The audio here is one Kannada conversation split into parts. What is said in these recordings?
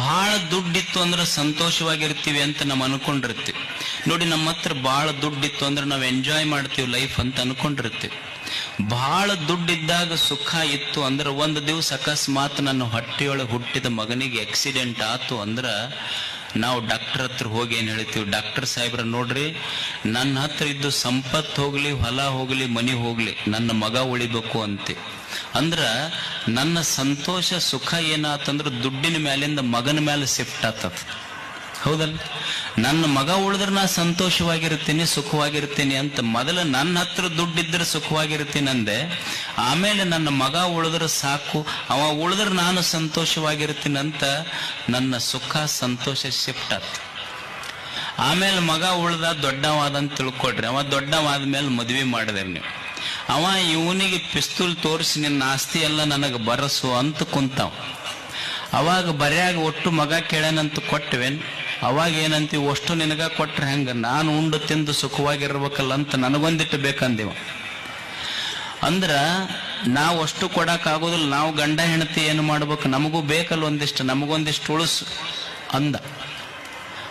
ಬಹಳ ದುಡ್ಡಿತ್ತು ಅಂದ್ರೆ ಸಂತೋಷವಾಗಿರ್ತೀವಿ ಅಂತ ನಾವು ಅನ್ಕೊಂಡಿರ್ತೀವಿ. ನೋಡಿ, ನಮ್ಮ ಹತ್ರ ಬಹಳ ದುಡ್ಡಿತ್ತು ಅಂದ್ರೆ ನಾವು ಎಂಜಾಯ್ ಮಾಡ್ತೀವಿ ಲೈಫ್ ಅಂತ ಅನ್ಕೊಂಡಿರ್ತೀವಿ. ಬಹಳ ದುಡ್ಡಿದ್ದಾಗ ಸುಖ ಇತ್ತು ಅಂದ್ರೆ ಒಂದು ದಿವಸ ಅಕಸ್ಮಾತ್ ನನ್ನ ಹೊಟ್ಟೆಯೊಳಗೆ ಹುಟ್ಟಿದ ಮಗನಿಗೆ ಆಕ್ಸಿಡೆಂಟ್ ಆತು ಅಂದ್ರ ನಾವು ಡಾಕ್ಟರ್ ಹತ್ರ ಹೋಗಿ ಏನ್ ಹೇಳ್ತೀವಿ, ಡಾಕ್ಟರ್ ಸಾಹೇಬ್ರ ನೋಡ್ರಿ, ನನ್ನ ಹತ್ರ ಇದ್ದು ಸಂಪತ್ತು ಹೋಗ್ಲಿ, ಹೊಲ ಹೋಗ್ಲಿ, ಮನಿ ಹೋಗ್ಲಿ, ನನ್ನ ಮಗ ಉಳಿಬೇಕು ಅಂತೆ. ಅಂದ್ರ ನನ್ನ ಸಂತೋಷ ಸುಖ ಏನಾತಂದ್ರ ದುಡ್ಡಿನ ಮೇಲಿಂದ ಮಗನ ಮೇಲೆ ಶಿಫ್ಟ್ ಆತದ. ಹೌದಲ್ಲ? ನನ್ನ ಮಗ ಉಳಿದ್ರೆ ನಾ ಸಂತೋಷವಾಗಿರ್ತೀನಿ, ಸುಖವಾಗಿರ್ತೀನಿ ಅಂತ ಮೊದಲು ನನ್ನ ಹತ್ರ ದುಡ್ಡಿದ್ರೆ ಸುಖವಾಗಿರ್ತೀನಿ ಅಂದೆ. ಆಮೇಲೆ ನನ್ನ ಮಗ ಉಳಿದ್ರೆ ಸಾಕು, ಅವ ಉಳಿದ್ರೆ ನಾನು ಸಂತೋಷವಾಗಿರ್ತೀನಿ ಅಂತ ನನ್ನ ಸುಖ ಸಂತೋಷ ಶಿಫ್ಟ್ ಆತ. ಆಮೇಲೆ ಮಗ ಉಳ್ದ ದೊಡ್ಡವಾದಂತ ತಿಳ್ಕೊಡ್ರಿ. ಅವ ದೊಡ್ಡವಾದ್ಮೇಲೆ ಮದ್ವೆ ಮಾಡಿದ್ರಿ ನೀವು. ಅವ ಇವನಿಗೆ ಪಿಸ್ತೂಲ್ ತೋರಿಸಿ ನಿನ್ನ ಆಸ್ತಿ ಎಲ್ಲ ನನಗೆ ಬರಸು ಅಂತ ಕುಂತಾವ. ಅವಾಗ ಬರ್ಯಾಗ ಒಟ್ಟು ಮಗ ಕೇಳೇನಂತ ಕೊಟ್ಟವೇನ್? ಅವಾಗ ಏನಂತೀವಿ, ಅಷ್ಟು ನಿನಗ ಕೊಟ್ರೆ ಹೆಂಗ, ನಾನು ಉಂಡು ತಿಂದು ಸುಖವಾಗಿರ್ಬೇಕಲ್ಲ ಅಂತ ನನಗೊಂದಿಟ್ಟು ಬೇಕಂದಿವ. ಅಂದ್ರ ನಾವು ಅಷ್ಟು ಕೊಡಕ್ ಆಗೋದಿಲ್ಲ. ನಾವು ಗಂಡ ಹೆಂಡತಿ ಏನು ಮಾಡ್ಬೇಕು, ನಮಗೂ ಬೇಕಲ್ಲ ಒಂದಿಷ್ಟು, ನಮಗೊಂದಿಷ್ಟು ಉಳಿಸು ಅಂದ.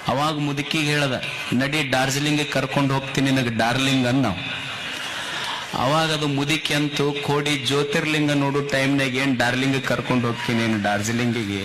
ಅವಾಗ ಮುದುಕಿಗೆ ಹೇಳ್ದ, ನಡಿ ಡಾರ್ಜಿಲಿಂಗ್ ಕರ್ಕೊಂಡು ಹೋಗ್ತೀನಿ ನಿನಗೆ ಡಾರ್ಲಿಂಗ್ ಅನ್ನ. ಅವಾಗ ಅದು ಮುದುಕಿ ಅಂತೂ ಕೋಡಿ ಜ್ಯೋತಿರ್ಲಿಂಗ ನೋಡು ಟೈಮ್ನಾಗ ಏನ್ ಡಾರ್ಲಿಂಗ್ ಕರ್ಕೊಂಡು ಹೋಗ್ತೀನಿ ಡಾರ್ಜಿಲಿಂಗಿಗೆ